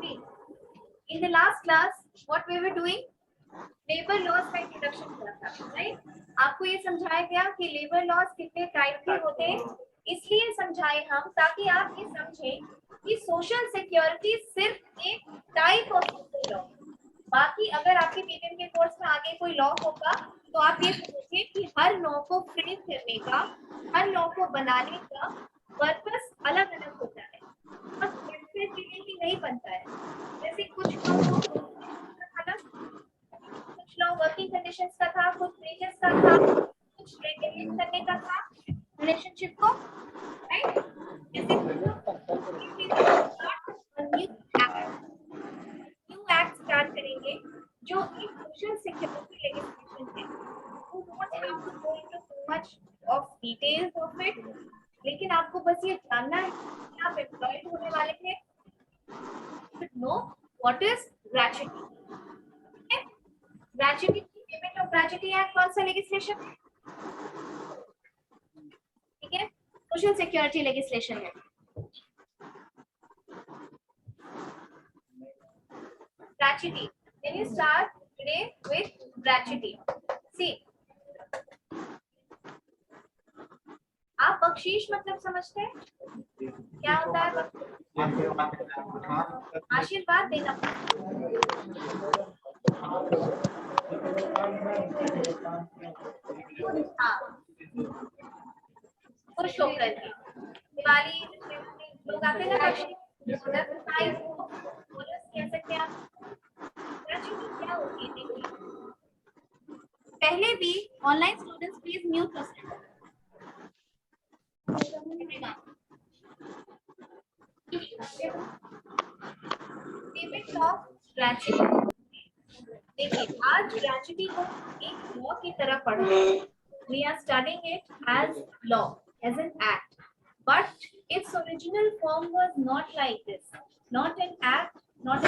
See, in the last class, what we were doing, labour laws का introduction किया था, right? आपको ये समझाया गया कि लेबर लॉज कितने टाइप के होते हैं, इसलिए समझाए हम ताकि आप ये समझें कि सोशल सिक्योरिटी सिर्फ एक टाइप ऑफ लॉ। बाकी अगर आपके पीपीएम के कोर्स में आगे कोई लॉ होगा तो आप ये समझिए कि हर लॉ को फ्रेम करने का, हर लॉ को बनाने का पर्पस अलग अलग होता है, बस बेनिफिट के लिए ही नहीं बनता है। जैसे कुछ लॉ वर्किंग कंडीशंस का था, कुछ वेजेस का था, कुछ रेगुलेट करने का था रिलेशनशिप को, राइट? जैसे न्यू एक्ट स्टार्ट करेंगे जो एक सोशल सिक्योरिटी लेजिस्लेशन है। We don't have to go into too much of details of it, लेकिन आपको बस ये जानना है कि आप एम्प्लॉयड होने वाले हैं। You should know what is gratuity. Okay? Gratuity, payment of gratuity act कौन सा लेजिस्लेशन है? ठीक है, सोशल सिक्योरिटी लेजिस्लेशन है। Gratuity. Then you start today with gratuity. See, आप बख्शीश मतलब समझते हैं? क्या होता है? आशीर्वाद देना। हाँ, खुश होकर के दिवाली लोग आते हैं ना, बख्शीश बोनस कह सकते हैं आप। ग्रेजुएटी क्या होती है? देखिए, पहले भी ऑनलाइन स्टूडेंट्स प्लीज म्यूट कर सकते हैं। Payment of gratuity. देखिए, आज ग्रेजुएटी को एक लॉ की तरह पढ़ रहे हैं। We are studying it as law, as an act, but its original form was not like this, not an act, not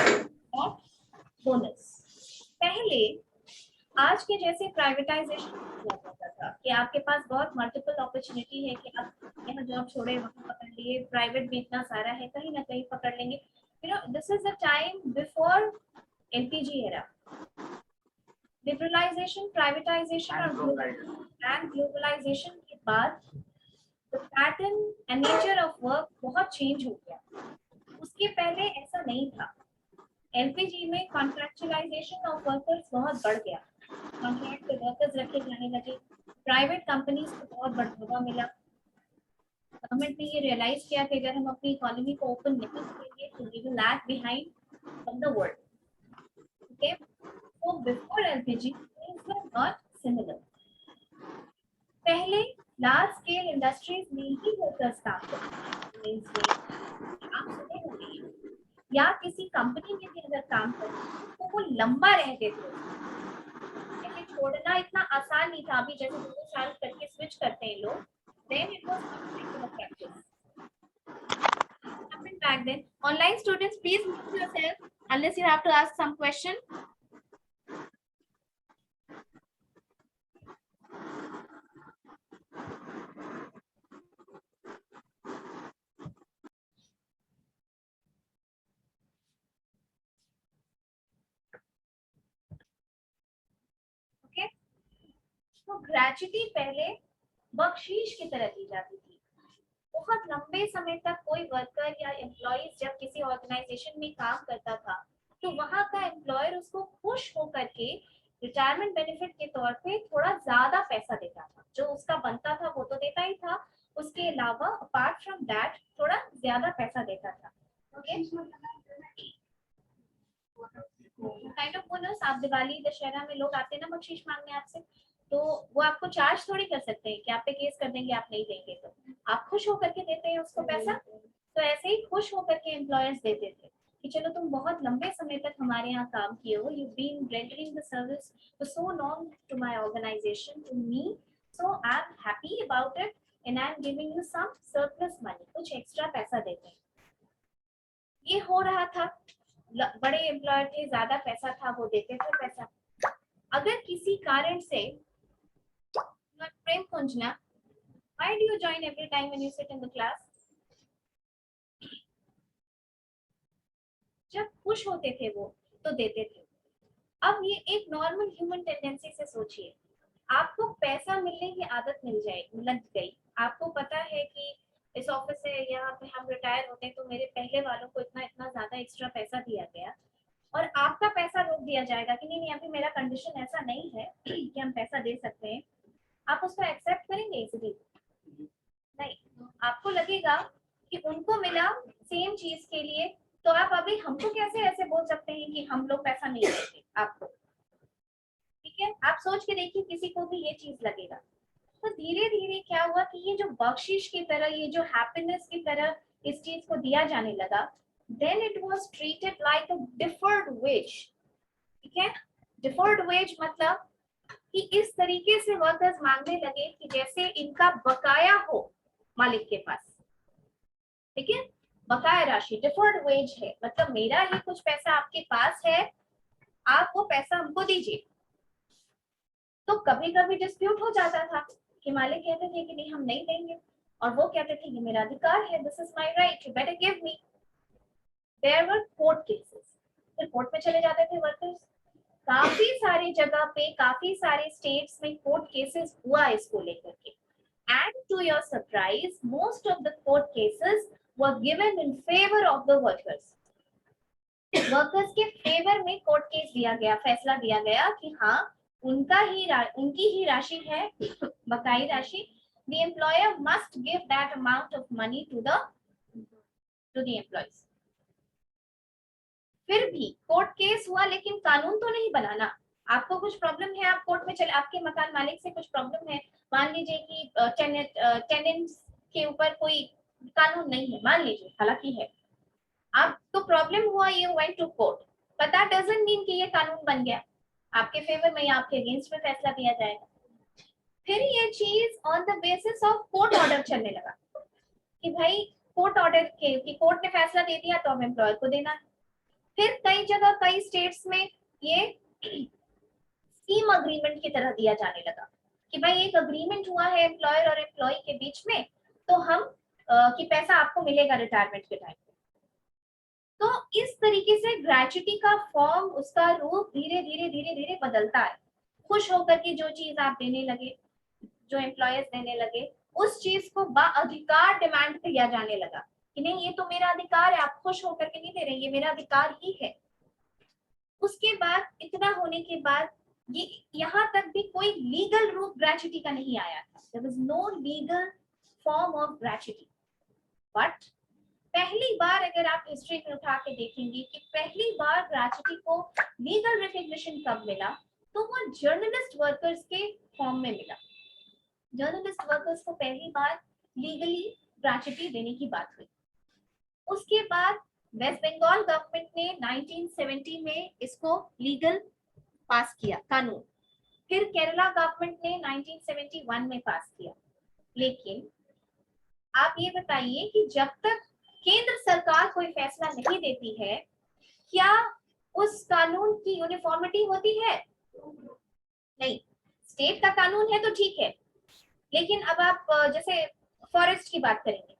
bonus. पहले आज के जैसे प्राइवेटाइजेशन हुआ करता था कि आपके पास बहुत मल्टीपल अपॉर्चुनिटी है कि आप यहाँ जॉब छोड़े वहाँ पकड़ लिए, प्राइवेट भी इतना सारा है, कहीं ना कहीं पकड़ लेंगे। You know, this is the time before LPG era. Liberalisation, privatisation और ग्लोबलाइजेशन के बाद the pattern and nature of work बहुत चेंज हो गया। उसके पहले ऐसा नहीं था। एलपीजी में कॉन्ट्रैक्चुअलाइजेशन ऑफ वर्कर्स बहुत बढ़ गया, कॉन्ट्रैक्ट पे वर्कर्स रखे जाने लगे, प्राइवेट कंपनीज को बहुत बढ़ावा मिला। गवर्नमेंट ने ये रियलाइज किया कि अगर हम अपनी इकोनॉमी को ओपन नहीं करेंगे तो we will lag behind from the world. Okay, so before LPG things were not similar. पहले लार्ज स्केल इंडस्ट्रीज में ही वर्कर्स काम करते थे। आप सुने होंगे, या किसी कंपनी में भी अगर काम करते तो वो लंबा रहते थे। ऐसे छोड़ना इतना आसान नहीं था, अभी जैसे 2 साल करके स्विच करते हैं लोग। Then it was not like a practice. Happened back then. Online students, please mute yourself unless you have to ask some question. तो ग्रेजुएटी पहले बख्शीश की तरह दी जाती थी। बहुत लंबे समय तक कोई वर्कर या एम्प्लॉइज जब किसी ऑर्गेनाइजेशन में काम करता था तो वहां का एम्प्लॉयर उसको खुश होकर के रिटायरमेंट बेनिफिट के तौर पे थोड़ा ज्यादा पैसा देता था। जो उसका बनता था वो तो देता ही था, उसके अलावा अपार्ट फ्रॉम दैट थोड़ा ज्यादा पैसा देता था। Okay, kind of bonus. आप दिवाली दशहरा में लोग आते हैं ना बख्शीश मांगने आपसे, तो वो आपको चार्ज थोड़ी कर सकते हैं कि आप पे केस कर देंगे आप नहीं देंगे, तो आप खुश होकर के देते हैं उसको पैसा। तो ऐसे ही खुश होकर के एम्प्लॉयर्स देते थे कि चलो तुम बहुत लंबे समय तक हमारे यहाँ काम किए हो, you been rendering the service for so long to my organisation, to me, so I am happy about it and I am giving you some surplus money, कुछ एक्स्ट्रा पैसा देते हैं। ये हो रहा था, बड़े एम्प्लॉयर थे, ज्यादा पैसा था, वो देते थे पैसा। अगर किसी कारण से प्रेम कुंजना, why do you join every time when you sit in the class? जब खुश होते थे वो तो देते थे। अब ये एक नॉर्मल ह्यूमन टेंडेंसी से सोचिए, आपको पैसा मिलने की आदत लग गई, आपको पता है कि इस ऑफिस से यहाँ पे हम रिटायर होते हैं तो मेरे पहले वालों को इतना इतना ज्यादा एक्स्ट्रा पैसा दिया गया, और आपका पैसा रोक दिया जाएगा कि नहीं नहीं अभी मेरा कंडीशन ऐसा नहीं है कि हम पैसा दे सकते हैं, आप उसको एक्सेप्ट करेंगे इजीली? नहीं, आपको लगेगा कि उनको मिला सेम चीज के लिए, तो आप अभी हमको कैसे ऐसे बोल सकते हैं कि हम लोग पैसा नहीं देते आपको? ठीक है, आप सोच के देखिए, किसी को भी ये चीज लगेगा। तो धीरे धीरे क्या हुआ कि ये जो बख्शिश की तरह, ये जो हैप्पीनेस की तरह इस चीज को दिया जाने लगा, then it was treated like a deferred wage. ठीक है, डिफर्ड वेज मतलब कि इस तरीके से वर्कर्स मांगने लगे कि जैसे इनका बकाया हो मालिक के पास। ठीक है, बकाया राशि, डिफर्ड वेज है, मतलब मेरा ही कुछ पैसा आपके पास है, आप वो पैसा हमको दीजिए। तो कभी कभी डिस्प्यूट हो जाता था कि मालिक कहते थे कि नहीं हम नहीं देंगे, और वो कहते थे कि मेरा अधिकार है, this is my right, you better give me. There were court cases, फिर कोर्ट में चले जाते थे वर्कर्स। काफी सारी जगह पे, काफी सारे स्टेट्स में कोर्ट केसेस हुआ इसको लेकर के, and to your surprise most of the court cases were given in favour of the workers. Workers के फेवर में कोर्ट केस दिया गया, फैसला दिया गया कि हाँ उनकी ही राशि है बकाई राशि, the employer must give that amount of money to the employees। फिर भी कोर्ट केस हुआ, लेकिन कानून तो नहीं बनाना। आपको कुछ प्रॉब्लम है, आप कोर्ट में चले, आपके मकान मालिक से कुछ प्रॉब्लम है, मान लीजिए कि टेनेंट्स के ऊपर कोई कानून नहीं है, मान लीजिए, हालांकि है, आपको प्रॉब्लम हुआ, you went to court, but that doesn't mean कि ये कानून बन गया, आपके फेवर में या आपके अगेंस्ट में फैसला दिया जाएगा। फिर ये चीज on the basis of court order चलने लगा कि भाई कोर्ट ऑर्डर के कि कोर्ट ने फैसला दे दिया तो अब एम्प्लॉयर को देना है। फिर कई जगह, कई स्टेट्स में ये स्कीम अग्रीमेंट की तरह दिया जाने लगा कि भाई एक अग्रीमेंट हुआ है एम्प्लॉयर और एम्प्लॉय के बीच में, तो हम कि पैसा आपको मिलेगा रिटायरमेंट के टाइम पे। तो इस तरीके से ग्रेचुटी का फॉर्म, उसका रूप धीरे धीरे धीरे धीरे बदलता है। खुश होकर के जो चीज आप देने लगे, जो एम्प्लॉयर्स देने लगे, उस चीज को बाअधिकार डिमांड किया जाने लगा कि नहीं ये तो मेरा अधिकार है, आप खुश होकर के नहीं दे रहे, ये मेरा अधिकार ही है। उसके बाद इतना होने के बाद ये यहाँ तक भी कोई लीगल रूप ग्रेचुटी का नहीं आया था, there was no legal form of gratuity. But पहली बार अगर आप हिस्ट्री में उठा के देखेंगे कि पहली बार ग्रेचुटी को लीगल रिकग्निशन कब मिला, तो वो जर्नलिस्ट वर्कर्स के फॉर्म में मिला। जर्नलिस्ट वर्कर्स को पहली बार लीगली ग्रेचुटी देने की बात हुई। उसके बाद वेस्ट बंगाल गवर्नमेंट ने 1970 में इसको लीगल पास किया कानून, फिर केरला गवर्नमेंट ने 1971 में पास किया। लेकिन आप ये बताइए कि जब तक केंद्र सरकार कोई फैसला नहीं देती है, क्या उस कानून की यूनिफॉर्मिटी होती है? नहीं। स्टेट का कानून है तो ठीक है, लेकिन अब आप जैसे फॉरेस्ट की बात करेंगे,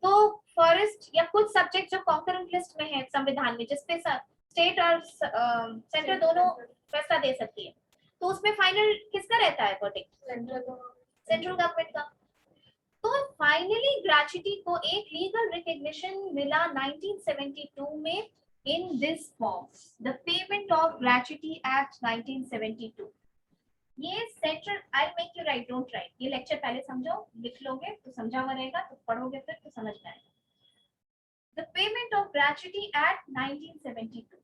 तो फॉरेस्ट या कुछ सब्जेक्ट जो कॉन्करेंट लिस्ट में है संविधान में, जिसपे स्टेट और सेंटर दोनों फैसला दे सकती है, तो उसमें फाइनल किसका रहता है वर्डिक्ट? सेंट्रल गवर्नमेंट का। तो फाइनली ग्रेचुटी को एक लीगल रिकग्निशन मिला 1972 में in this form, the payment of gratuity act 1972। ये central, I make you right, don't write, ये लेक्चर पहले समझो, लिख लोगे तो समझा हुआ रहेगा, तो पढ़ोगे फिर तो समझ में आएगा। The payment of gratuity act 1972,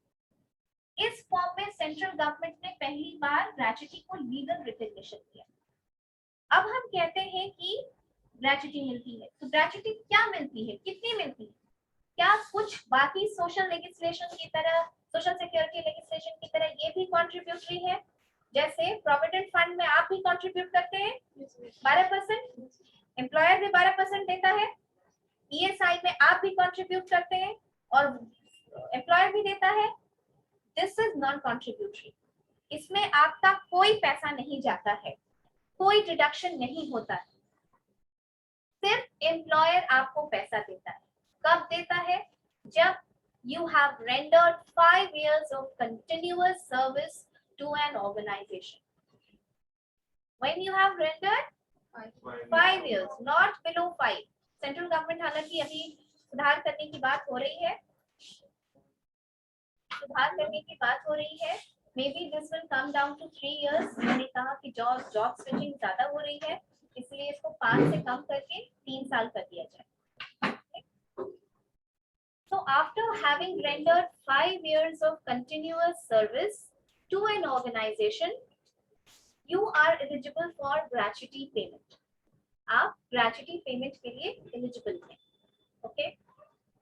इस फॉर्म में सेंट्रल गवर्नमेंट ने पहली बार ग्रेचुटी को लीगल रिकग्निशन दिया। अब हम कहते हैं कि ग्रेचुटी मिलती है, तो ग्रेचुटी क्या मिलती है, कितनी मिलती है? क्या कुछ बाकी सोशल लेजिस्लेशन की तरह, सोशल सिक्योरिटी लेजिस्लेशन की तरह ये भी कॉन्ट्रीब्यूटरी है? जैसे प्रोविडेंट फंड में आप भी कंट्रीब्यूट करते हैं 12%, एम्प्लॉयर भी 12% देता है, ईएसआई में आप भी कंट्रीब्यूट करते हैं और एम्प्लॉयर भी देता है। दिस इज नॉन कंट्रीब्यूटरी, इसमें आपका कोई पैसा नहीं जाता है, कोई डिडक्शन नहीं होता है, सिर्फ एम्प्लॉयर आपको पैसा देता है। कब देता है? जब you have rendered 5 years of continuous service to an organization. When you have rendered 5 years, not below 5. Central government हालांकि अभी सुधार करने की बात हो रही है, maybe this will come down to 3 years. मैंने कहा कि जॉब स्विचिंग ज्यादा हो रही है, इसलिए इसको 5 से कम करके 3 साल कर दिया जाए. So after having rendered 5 years of continuous service to an organization, you are eligible for gratuity payment. आप gratuity payment के लिए eligible हैं. Okay?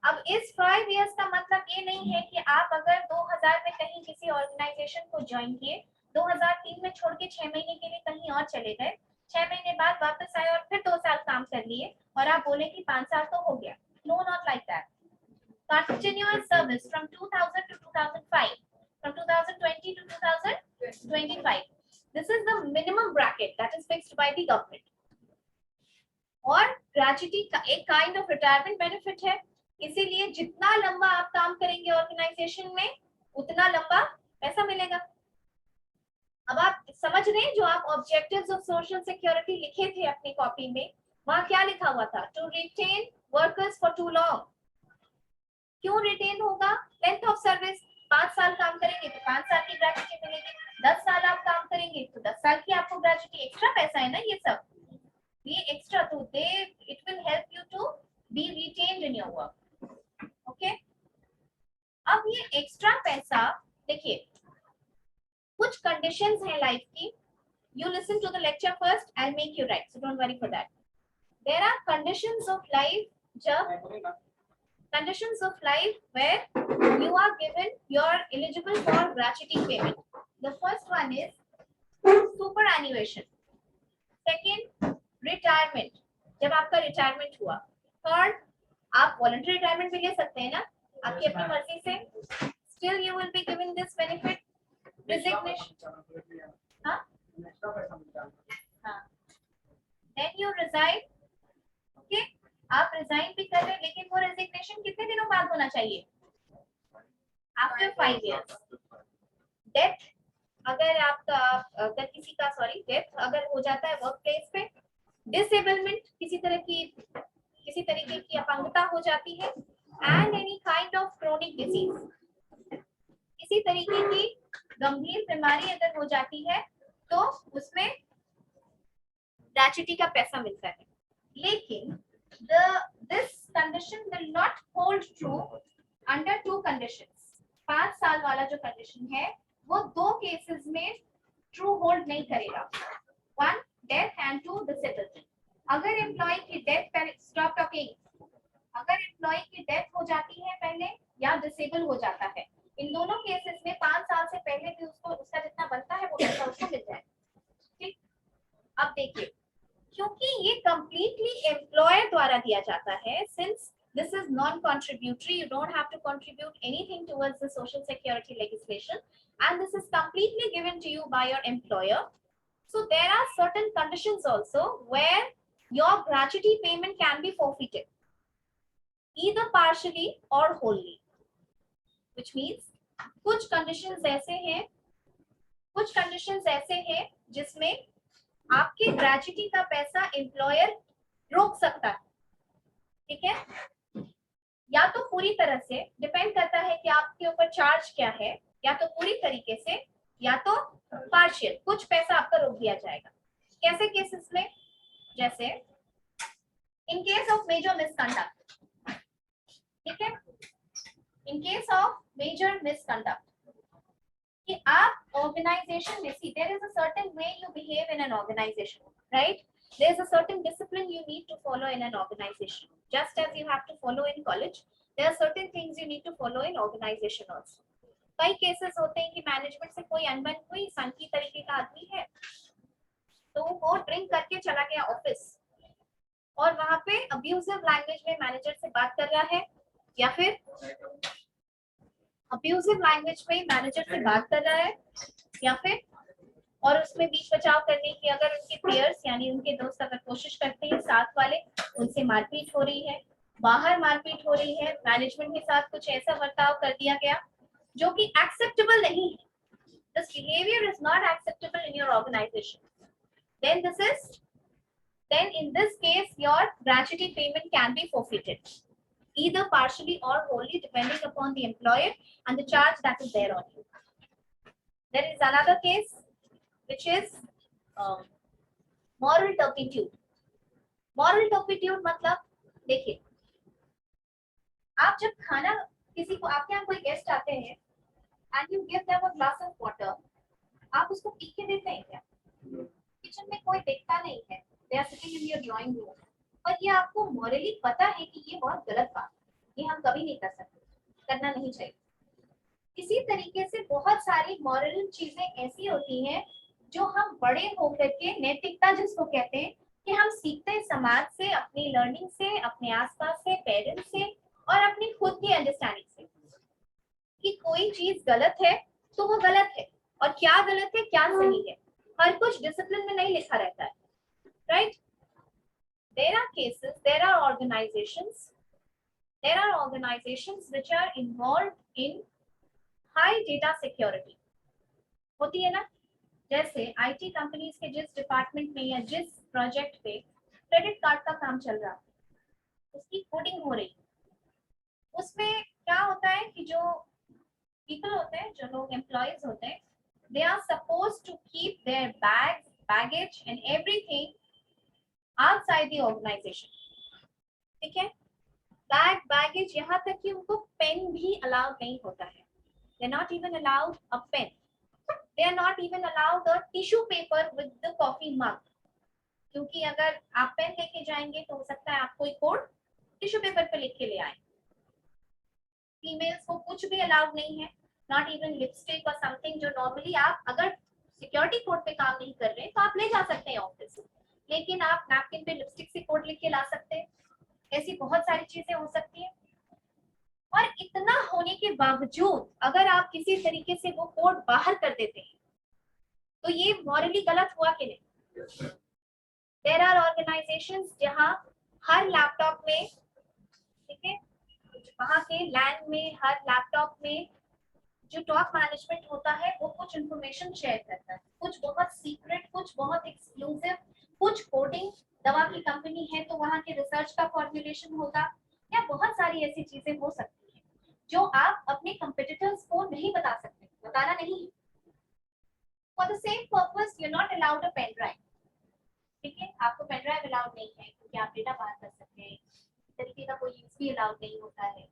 अब इस 5 years का मतलब ये नहीं है कि आप अगर 2000 में कहीं किसी ऑर्गेनाइजेशन को ज्वाइन किए, 2003 में छोड़ के 6 महीने के लिए कहीं और चले गए, 6 महीने बाद वापस आए और फिर 2 साल काम कर लिए और आप बोले कि 5 साल तो हो गया. No, not like that. Continuous service from 2000 to 2005, from 2020 to 2025. This is the minimum bracket that is fixed by the government. और ग्रेच्युटी का एक काइंड ऑफ रिटायरमेंट बेनिफिट है, इसीलिए जितना लंबा आप काम करेंगे ऑर्गेनाइजेशन में उतना लंबा पैसा मिलेगा. अब आप समझ रहे हैं जो आप ऑब्जेक्टिव्स ऑफ सोशल सिक्योरिटी लिखे थे अपनी कॉपी में, वहां क्या लिखा हुआ था? To retain workers for too long. क्यों रिटेन होगा? Length of service. 5 साल काम करेंगे तो 5 साल की ग्रेच्युटी मिलेगी, 10 साल आप काम करेंगे तो 10 साल की आपको ग्रेच्युटी. एक्स्ट्रा पैसा है ना ये सब, ये एक्स्ट्रा, तो they it will help you to be retained in your work. Okay, अब ये एक्स्ट्रा पैसा देखिए, कुछ कंडीशंस हैं लाइफ की. You listen to the lecture first, I make you write, so don't worry for that. There are conditions of life, जब conditions of life where you are given, you are eligible for gratuity payment. The first one is superannuation. Second, retirement, जब आपका retirement हुआ. Third, आप voluntary retirement भी ले सकते हैं ना, आपकी अपनी मर्जी से. Still you will be given this benefit. Resignation, हाँ, then you resign. Okay, आप रिजाइन भी कर रहे हैं, लेकिन वो रेजिग्नेशन कितने दिनों बाद होना चाहिए? After 5 years. डेथ अगर आपका, अगर किसी का डेथ अगर हो जाता है वर्क प्लेस पे, डिसेबलमेंट, किसी तरीके की अपंगता हो जाती है, and any kind of chronic disease, किसी तरीके की गंभीर बीमारी अगर हो जाती है तो उसमें ग्रेच्युटी का पैसा मिलता है. लेकिन this condition will not hold true under 2 conditions. 5 साल वाला जो कंडीशन है वो 2 केसेस में ट्रू होल्ड नहीं करेगा. 1, डेथ एंड 2, डिसेबलमेंट. अगर एम्प्लॉय की डेथ, स्टॉप टॉकिंग, अगर एम्प्लॉय की डेथ हो जाती है पहले या डिसेबल हो जाता है, इन दोनों केसेस में 5 साल से पहले भी उसको उसका जितना बनता है वो पैसा उसको मिल जाए. ठीक, अब देखिए, क्योंकि ये कंप्लीटली एम्प्लॉयर द्वारा दिया जाता है, since this is non-contributory, you don't have to contribute anything towards the social security legislation, and this is completely given to you by your employer. So there are certain conditions also where your gratuity payment can be forfeited, either partially or wholly, which means कुछ conditions ऐसे हैं जिसमें आपके gratuity का पैसा employer रोक सकता है. ठीक है, या तो पूरी तरह से, डिपेंड करता है कि आपके ऊपर चार्ज क्या है, या तो पूरी तरीके से या तो पार्शियल, कुछ पैसा आपका रोक दिया जाएगा. कैसे केसेस में? जैसे in case of major misconduct. ठीक है, in case of major misconduct, कि आप ऑर्गेनाइजेशन में, see there is a certain way you behave in an organization, right? There is a certain discipline you need to follow in an organization, just as you have to follow in college. There are certain things you need to follow in organization also. कई cases होते हैं कि management से कोई अनबन हुई, संकी तरीके का आदमी है, तो वो ड्रिंक करके चला गया ऑफिस और वहां पे अब्यूजिव लैंग्वेज में मैनेजर से बात कर रहा है, या फिर अब्यूजिव लैंग्वेज में मैनेजर से बात कर रहा है, या फिर और उसमें बीच बचाव करने की अगर उनके पीयर्स यानी उनके दोस्त अगर कोशिश करते हैं, साथ वाले, उनसे मारपीट हो रही है, बाहर मारपीट हो रही है, मैनेजमेंट के साथ कुछ ऐसा बर्ताव कर दिया गया जो कि एक्सेप्टेबल नहीं है, this behavior is not acceptable in your organization, then in this case your gratuity payment can be forfeited, either partially or wholly depending upon the employer and the charge that is there on you. There is another case which is moral turpitude. Moral turpitude मतलब देखिए, आप जब खाना किसी को, आपके यहाँ कोई गेस्ट आते हैं and you give them a glass of water, आप उसको पी के देते हैं क्या? किचन में कोई देखता नहीं है, they are sitting in your drawing room, और ये आपको morally पता है कि ये बहुत गलत बात है, ये हम कभी नहीं कर सकते, करना नहीं चाहिए। इसी तरीके से बहुत सारी मॉरल चीजें ऐसी होती हैं जो हम बड़े होकर के, नैतिकता जिसको कहते हैं, कि हम सीखते हैं समाज से, अपनी लर्निंग से, अपने आसपास से, पेरेंट्स से और अपनी खुद की अंडरस्टैंडिंग से, कि कोई चीज गलत है तो वो गलत है, और क्या गलत है क्या सही है, हर कुछ डिसिप्लिन में नहीं लिखा रहता है, right? There are cases, there are organizations which are involved in high data security, होती है ना, जैसे आईटी कंपनीज के जिस डिपार्टमेंट में या जिस प्रोजेक्ट पे क्रेडिट कार्ड का काम चल रहा है, उसकी कोडिंग हो रही, उसमें क्या होता है कि जो पीपल होते हैं, जो लोग एम्प्लॉयज होते हैं, they are supposed to keep their bags, baggage and everything outside the organization, ठीक है? बैग, बैगेज, यहाँ तक कि उनको पेन भी अलाउड नहीं होता है, they are not even allowed a pen, they are not even allowed a tissue paper with the coffee mug, क्योंकि अगर आप पेन लेके जाएंगे तो हो सकता है आप कोई कोड टिश्यू पेपर पे लिख के ले आए। फीमेल्स को कुछ भी अलाउड नहीं है, नॉट इवन लिपस्टिक और समथिंग, जो नॉर्मली आप अगर सिक्योरिटी कोड पे काम नहीं कर रहे हैं तो आप ले जा सकते हैं ऑफिस, लेकिन आप नैपकिन पे लिपस्टिक से कोड लिख के ला सकते हैं, ऐसी बहुत सारी चीजें हो सकती है। और इतना होने के बावजूद अगर आप किसी तरीके से वो कोड बाहर कर देते हैं तो ये मॉरली गलत हुआ कि नहीं? देयर आर ऑर्गेनाइजेशंस जहां हर लैपटॉप में, ठीक है, वहां के लैंड में हर लैपटॉप में जो टॉप मैनेजमेंट होता है वो कुछ इंफॉर्मेशन शेयर करता है, कुछ बहुत सीक्रेट, कुछ बहुत एक्सक्लूसिव, कुछ कोडिंग, दवा की कंपनी है तो वहां के रिसर्च का फॉर्मुलेशन होगा, या बहुत सारी ऐसी चीजें हो सकती है जो आप अपने कंपिटिटर्स को नहीं बता सकते, बताना नहीं। For the same purpose you are not allowed a pen drive, ठीक है, आपको पेन ड्राइव अलाउड नहीं है क्योंकि आप डेटा बाहर कर सकते हैं, इस तरीके का कोई यूज भी अलाउड नहीं होता है,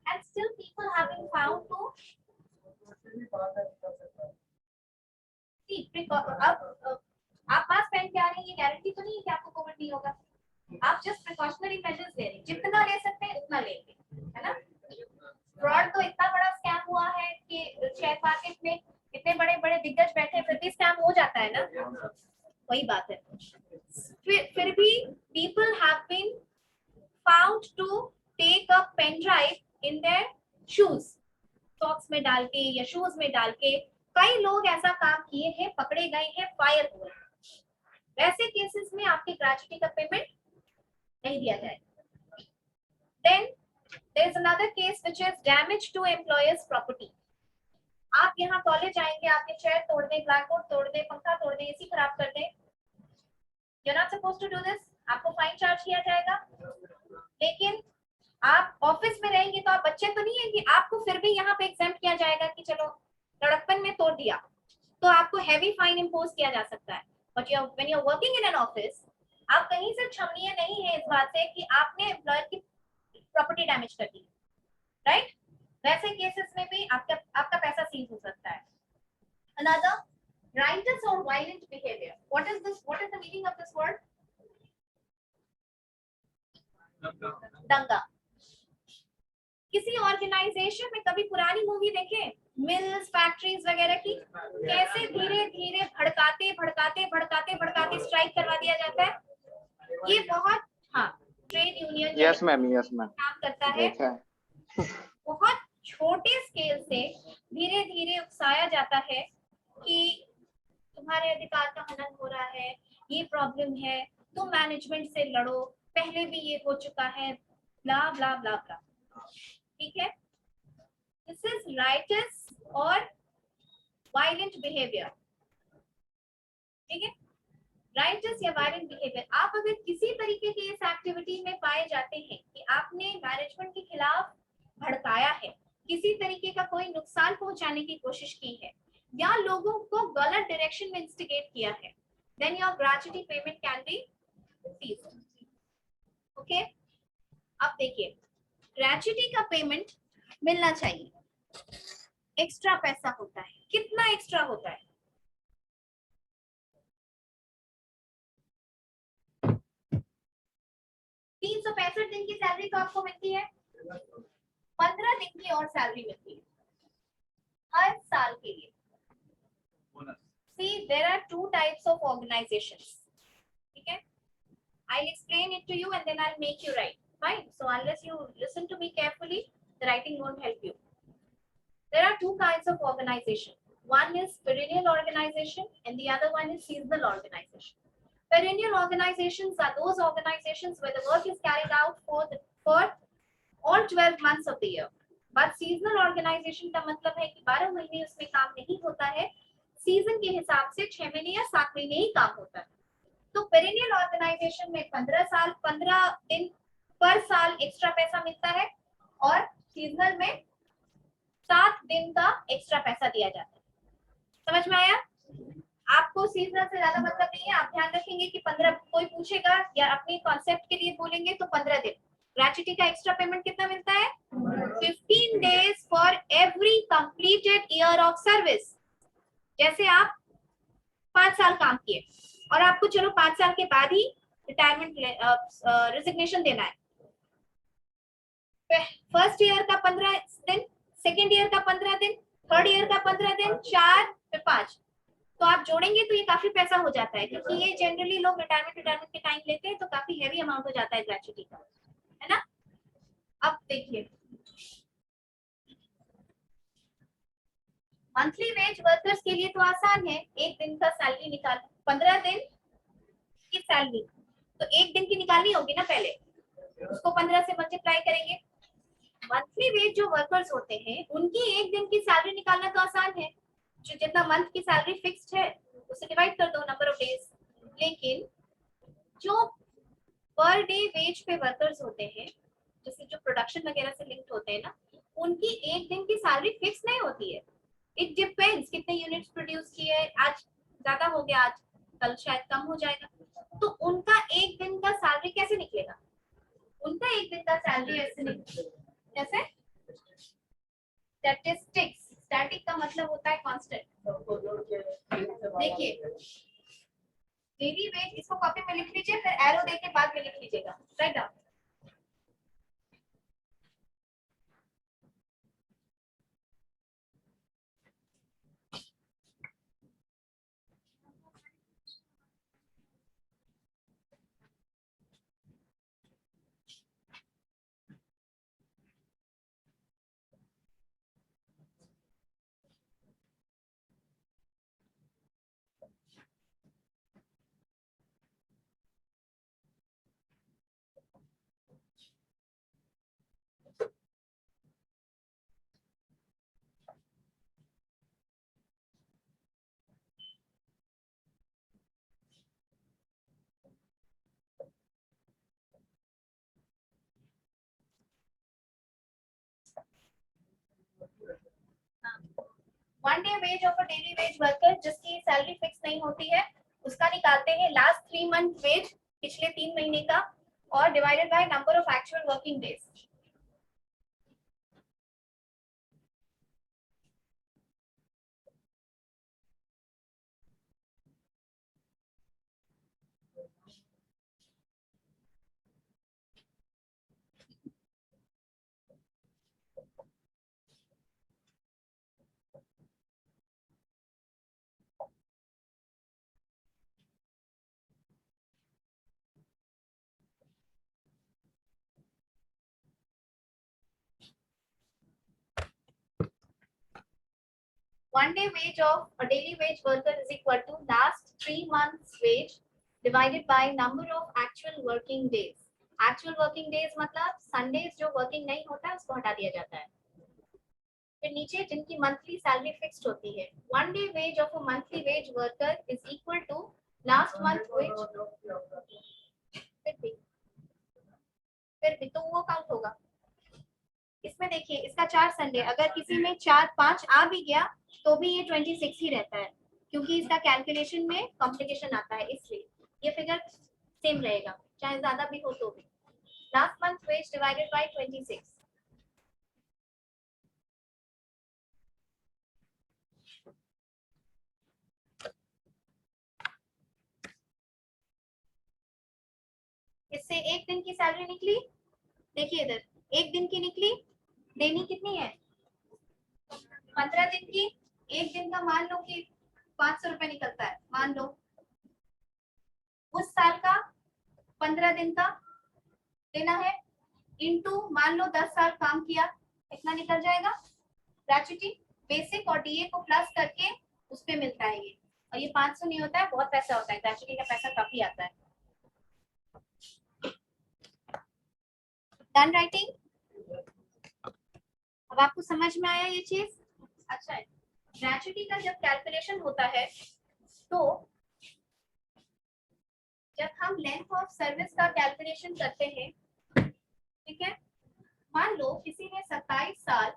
and still people have been found to अब आप पास पेन के आ रहे हैं, ये गारंटी तो नहीं है कि आपको कोविड नहीं होगा, आप जस्ट प्रिकॉशनरी मेजर्स ले रहे हैं, जितना ले सकते हैं उतना लेंगे, है ना? फ्रॉड तो इतना बड़ा स्कैम हुआ है कि शेयर मार्केट में इतने बड़े बड़े दिग्गज बैठे फिर भी स्कैम हो जाता है ना, वही बात है। फिर भी people have been found to take a pen drive in their shoes, socks में डाल के या शूज में डाल के, कई लोग ऐसा काम किए हैं, पकड़े गए हैं, फायर हुए। वैसे केसेस में आपके ग्रेच्युटी का पेमेंट नहीं दिया जाएगा। Then there is another case which is damage to employer's property. आप यहाँ कॉलेज आएंगे, आपके चेयर तोड़ दें, ब्लैक बोर्ड तोड़ दें, पंखा तोड़ दें, एसी खराब कर दें, you're not supposed to do this, आपको फाइन चार्ज किया जाएगा। लेकिन आप ऑफिस में रहेंगे तो आप बच्चे तो नहीं है कि आपको फिर भी यहाँ पे एग्जेम्प्ट किया जाएगा कि चलो लड़कपन में तोड़ दिया तो आपको हैवी फाइन इंपोज किया जा सकता है, but when you are working in an office, आप कहीं से क्षमनीय नहीं है इस बात से कि आपने एम्प्लॉयर की प्रॉपर्टी डैमेज कर दी, राइट? वैसे केसेस में भी आपका पैसा सीज हो सकता है। Another, riotous or violent behavior. What is this? What is the meaning of this word? दंगा। किसी ऑर्गेनाइजेशन में कभी पुरानी मूवी देखें, मिल्स, फैक्ट्रीज वगैरह की, कैसे धीरे धीरे भड़काते भड़काते भड़काते भड़काते स्ट्राइक करवा दिया जाता है। ये बहुत, हाँ, ट्रेड यूनियन यस मैम काम करता है, बहुत छोटे स्केल से धीरे धीरे उकसाया जाता है कि तुम्हारे अधिकार का हनन हो रहा है, ये प्रॉब्लम है, तुम मैनेजमेंट से लड़ो, पहले भी ये हो चुका है, blah blah blah blah. ठीक है, this is riotous or violent behavior. ठीक है, राइटस या वायलेंट बिहेवियर. आप अगर किसी तरीके की इस एक्टिविटी में पाए जाते हैं कि आपने मैनेजमेंट के खिलाफ भड़काया है, किसी तरीके का कोई नुकसान पहुंचाने की कोशिश की है, या लोगों को गलत डायरेक्शन में इंस्टिगेट किया है, then your gratuity payment can be seized. Okay, अब देखिए, ग्रेच्युटी का पेमेंट मिलना चाहिए. एक्स्ट्रा पैसा होता है. कितना एक्स्ट्रा होता है? 365 दिन की सैलरी तो आपको मिलती है, 15 दिन की और सैलरी मिलती है हर साल के लिए. See, there are two types of organizations. ठीक है, I'll explain it to you and then I'll make you write. Fine. So unless you listen to me carefully, the writing won't help you. There are two kinds of organization. One is perennial organization and the other one is seasonal organization. Perennial organizations are those organizations where the work is carried out for all 12 months of the year. But seasonal organization का मतलब है कि 12 महीने उसमें काम नहीं होता है, सीजन के हिसाब से 6 महीने या 7 महीने ही काम होता है. तो पेरिनियल ऑर्गेनाइजेशन में 15 दिन पर साल एक्स्ट्रा पैसा मिलता है और सीजनल में 7 दिन का एक्स्ट्रा पैसा दिया जाता है. समझ में आया? आपको सीजनल से ज्यादा मतलब नहीं है. आप ध्यान रखेंगे कि 15, कोई पूछेगा या अपने कॉन्सेप्ट के लिए बोलेंगे तो 15 दिन. ग्रेच्युटी का एक्स्ट्रा पेमेंट कितना मिलता है? 15 days for every completed year of service. जैसे आप 5 साल काम किए और आपको चलो 5 साल के बाद ही रिटायरमेंट रिजिग्नेशन देना है. फर्स्ट ईयर का 15 दिन, सेकेंड ईयर का 15 दिन, थर्ड ईयर का 15 दिन, 4 फिर 5, तो आप जोड़ेंगे तो ये काफी पैसा हो जाता है, क्योंकि ये जनरली लोग रिटायरमेंट के टाइम लेते हैं, तो काफी हैवी अमाउंट हो जाता है ग्रेच्युटी का, है ना. अब देखिए, मंथली वेज वर्कर्स के लिए तो आसान है, एक दिन का सैलरी निकाल, 15 दिन की सैलरी तो एक दिन की निकालनी होगी ना, पहले उसको 15 से मल्टीप्लाई करेंगे. मंथली वेज जो वर्कर्स होते हैं उनकी एक दिन की सैलरी निकालना तो आसान है, जो जितना मंथ की सैलरी फिक्स्ड है उसे डिवाइड कर दो नंबर ऑफ डेज. लेकिन जो पर डे वेज पे वर्कर्स होते हैं, जैसे जो प्रोडक्शन वगैरह से लिंक्ड होते हैं ना, उनकी एक दिन की सैलरी फिक्स नहीं होती है. इट डिपेंड्स कितने यूनिट्स प्रोड्यूस किए, आज ज्यादा हो गया, आज कल शायद कम हो जाएगा, तो उनका एक दिन का सैलरी कैसे निकलेगा? उनका एक दिन का सैलरी ऐसे निकलेगा कैसे? स्टैटिस्टिक्स. स्टैटिक का मतलब होता है कांस्टेंट. देखिए, डेली वेज, इसको कॉपी में लिख लीजिए, फिर एरो दे के बाद में लिख लीजिएगा. Write down. One day wage of a daily veg worker जिसकी सैलरी फिक्स नहीं होती है, उसका निकालते हैं लास्ट 3 मंथ वेज, पिछले 3 महीने का, और divided by number of actual working days. One day wage of a daily wage worker is equal to last 3 months wage divided by number of actual working days. Actual working days मतलब Sundays जो working नहीं होता है उसको हटा दिया जाता है। फिर नीचे जिनकी मंथली सैलरी फिक्स्ड होती है, 1 day wage of a monthly wage worker is equal to last month wage. फिर भी तो वो काउंट होगा। इसमें देखिए इसका 4 संडे, अगर किसी में 4-5 आ भी गया तो भी ये 26 ही रहता है, क्योंकि इसका कैलकुलेशन में कॉम्प्लिकेशन आता है, इसलिए ये फिगर सेम रहेगा चाहे ज्यादा भी हो तो भी। Last month wage divided by 26। इससे एक दिन की सैलरी निकली, देखिए इधर एक दिन की निकली, देनी कितनी है 15 दिन की। एक दिन का मान लो कि 500 रुपए निकलता है, मान लो उस साल का 15 दिन का देना है, इनटू मान लो 10 साल काम किया, इतना निकल जाएगा। ग्रेच्युटी बेसिक और डीए को प्लस करके उस पे मिलता है ये, और ये 500 नहीं होता है, बहुत पैसा होता है, ग्रेच्युटी का पैसा काफी आता है। Done writing? अब आपको समझ में आया ये चीज? अच्छा है, ग्रेच्युटी का जब कैलकुलेशन होता है तो जब हम लेंथ ऑफ सर्विस का कैलकुलेशन करते हैं, ठीक है, मान लो किसी ने 27 साल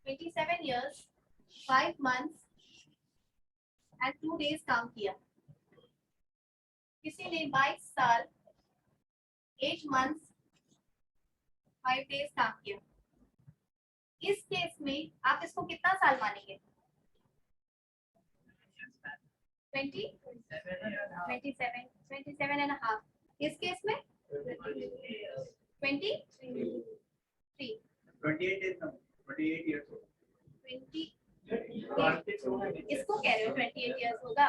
27 years 5 months and 2 days काम किया, किसी ने 22 साल 8 months 5 days काम किया। इस केस में आप इसको कितना साल मानेंगे? 27 and a half। इस केस में 23 इसको कह रहे हो 28 years होगा।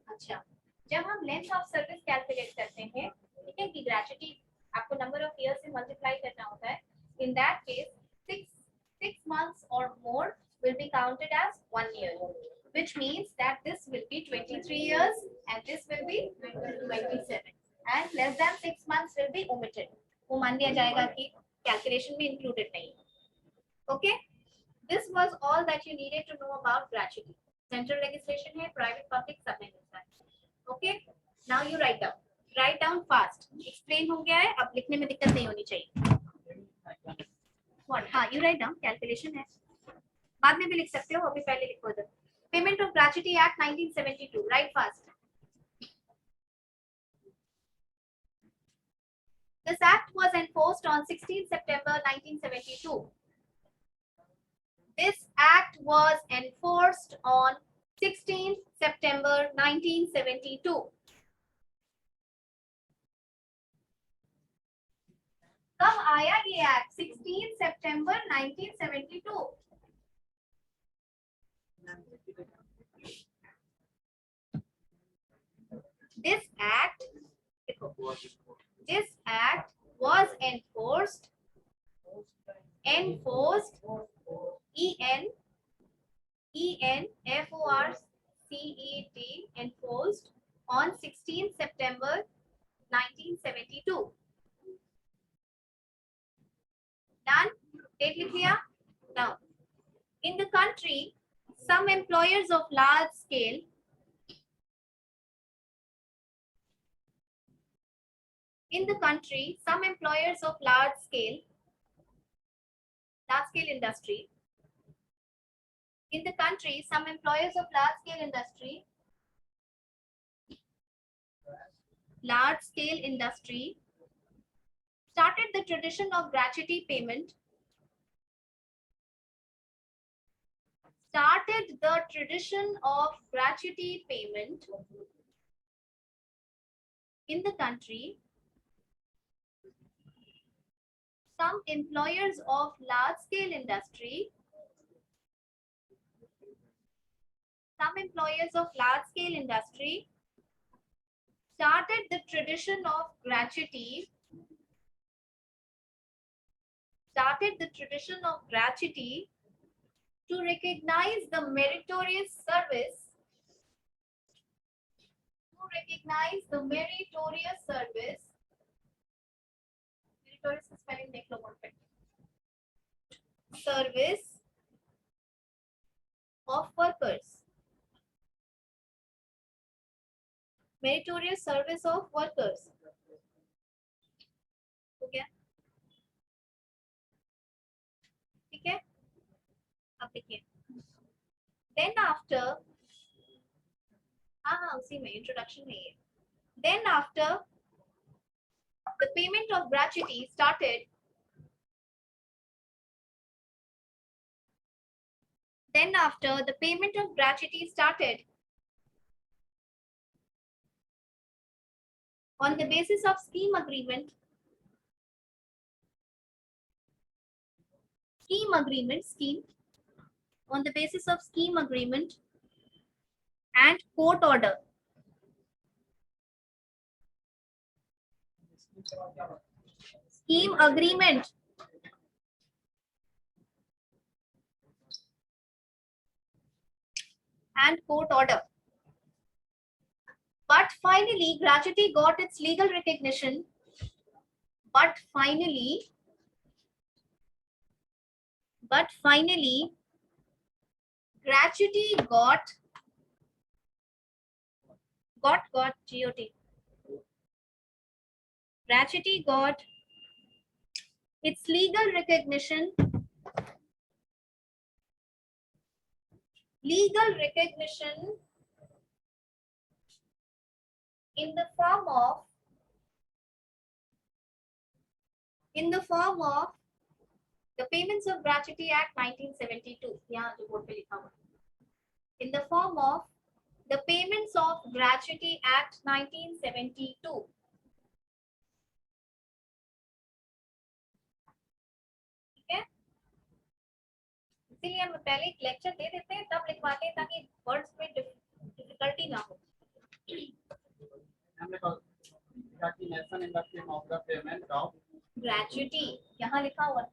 अच्छा, जब हम लेंथ ऑफ सर्विस कैलकुलेट करते हैं, ठीक है, कि ग्रेच्युटी आपको नंबर ऑफ ईयर्स से मल्टीप्लाई करना होता है, in that case 6 months or more will be counted as 1 year, which means that this will be 23 years and this will be 27, and less than 6 months will be omitted, वो मान लिया जाएगा कि calculation में included नहीं। Okay, this was all that you needed to know about gratuity। Central legislation है, private public सब में मिलता है। Okay, now you write down fast. Explain हो गया है, अब लिखने में दिक्कत नहीं होनी चाहिए। व्हाट? हाँ, यू राइट डाउन, कैलकुलेशन है, बाद में भी लिख सकते हो, अभी पहले लिखो इधर। Payment of gratuity act 1972, right fast. This act was enforced on 16 September 1972. This act was enforced on 16 September 1972. कब आया ये act? 16 September 1972। This act was enforced enforced on 16 September 1972. Done? Date लिख लिया? Now, in the country, some employers of large scale industry, started the tradition of gratuity payment in the country. Some employers of large scale industry started the tradition of gratuity to recognize the meritorious service meritorious की spelling देख लो board पे. Service of workers. Meritorious service of workers. हो गया? ठीक है? अब देखिए. Then after, हाँ उसी में introduction में ये. Then after the payment of gratuity started. Then after the payment of gratuity started on the basis of scheme agreement. Scheme on the basis of scheme agreement and court order. Scheme agreement and court order. But finally, gratuity got its legal recognition. But finally, gratuity got GOT. Gratuity got its legal recognition. In the form of the Payments of Gratuity Act 1972. यहाँ जो board पे लिखा हुआ. In the form of the Payments of Gratuity Act 1972. ठीक है? इसीलिए हम पहले एक लेक्चर दे देते हैं तब लिखवाते हैं ताकि वर्ड्स में डिफिकल्टी ना हो. Gratuity यहाँ लिखा हुआ है.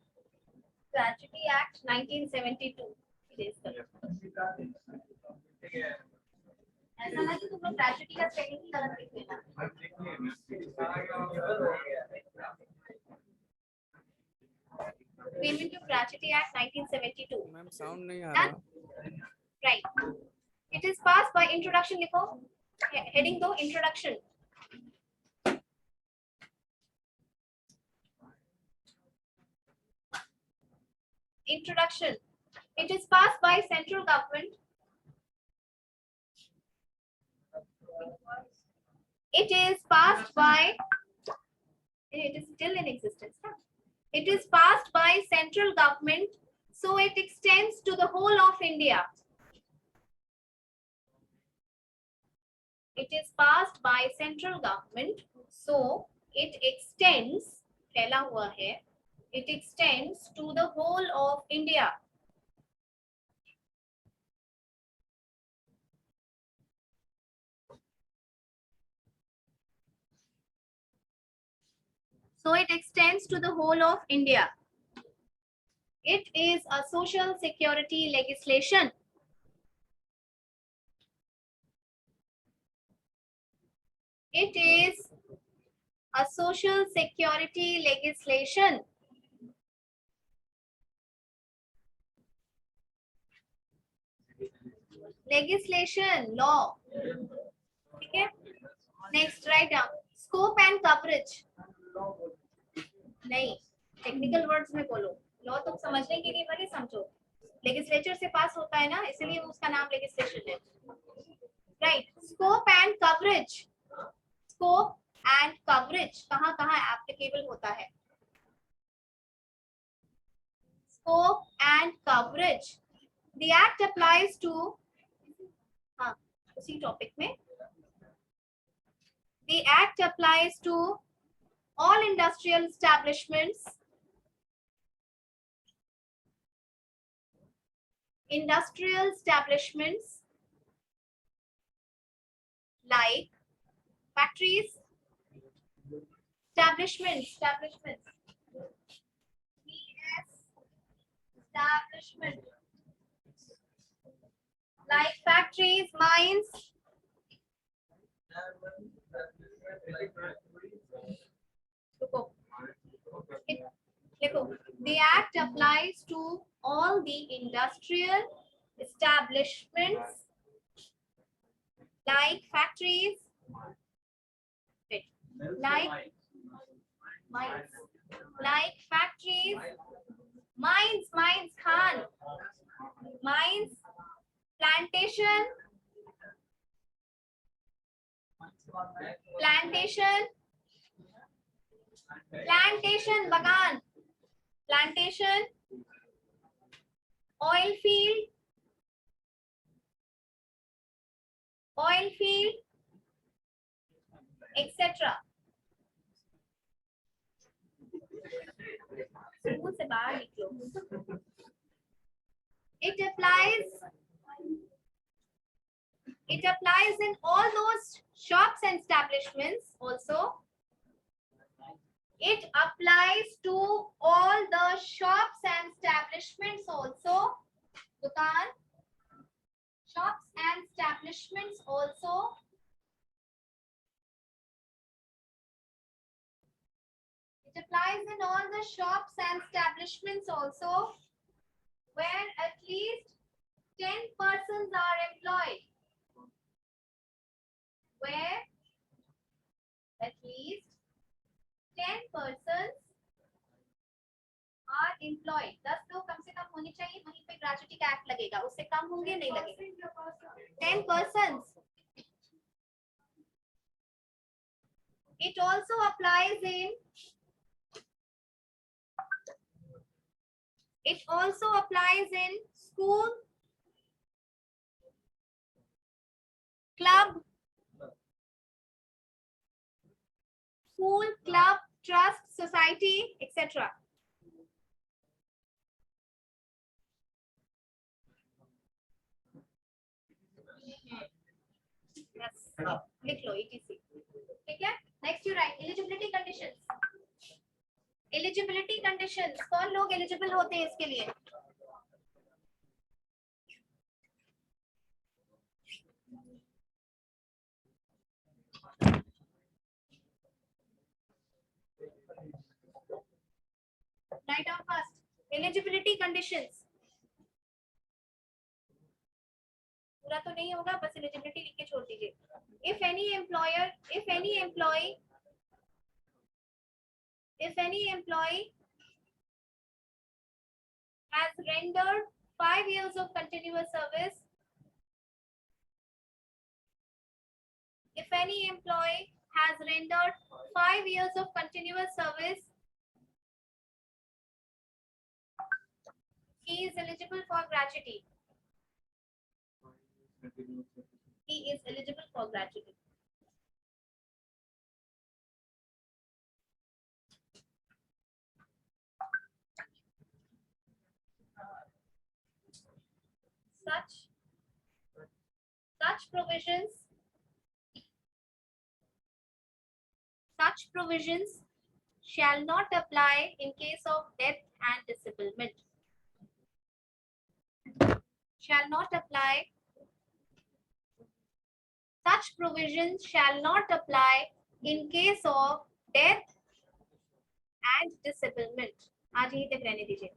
Gratuity Act 1972. ऐसा ना कि तुम लोग gratuity का स्पेलिंग ही गलत लिख देना. Payment of Gratuity Act 1972. Ma'am sound नहीं आ रहा. Right. It is passed by introduction. लिखो. Heading दो introduction. Introduction. It is passed by central government. It is passed by. It is still in existence. Huh? It is passed by central government, so it extends to the whole of India. It is passed by central government, so it extends. फैला हुआ है. It extends to the whole of India. So it extends to the whole of India. It is a social security legislation. It is a social security legislation. Legislation, law. Okay. Next, write down scope and coverage. नहीं, technical words में बोलो. Law तुम समझने के लिए भले समझो. Legislature से पास होता है ना, इसलिए उसका नाम लेजिस्लेशन है. Right. Scope and coverage. Scope and coverage कहाँ एप्लीकेबल होता है? Scope and coverage. The act applies to. हाँ, उसी टॉपिक में. The act applies to all industrial establishments. Industrial establishments like factories, establishments. Establishment like factories, mines. देखो, the act applies to all the industrial establishments like factories, like mines, like factories, mines, Khan, mines, plantation, bagan, plantation, oil field, etc. School से बाहर निकलो. It applies in all those shops and establishments also. It applies to all the shops and establishments also. Dukan, shops and establishments also. It applies in all the shops and establishments also where at least 10 persons are employed. Where at least 10 persons are employed. 10 लोग कम से कम होने चाहिए, वहीं पे gratuity का act लगेगा. उससे कम होंगे नहीं लगेगा. 10 persons. It also applies in school, club, trust, society, etc. Yes. लिख लो ETC. ठीक है. Next you write eligibility conditions. Eligibility conditions. कौन लोग एलिजिबल होते हैं इसके लिए? Write down first. Eligibility conditions. पूरा तो नहीं होगा, बस एलिजिबिलिटी लिख के छोड़ दीजिए. If any employee has rendered 5 years of continuous service, if any employee has rendered 5 years of continuous service, he is eligible for gratuity. He is eligible for gratuity. Such provisions shall not apply in case of death and disablement. Such provisions shall not apply in case of death and disablement. आज यही तक रहने दीजिए.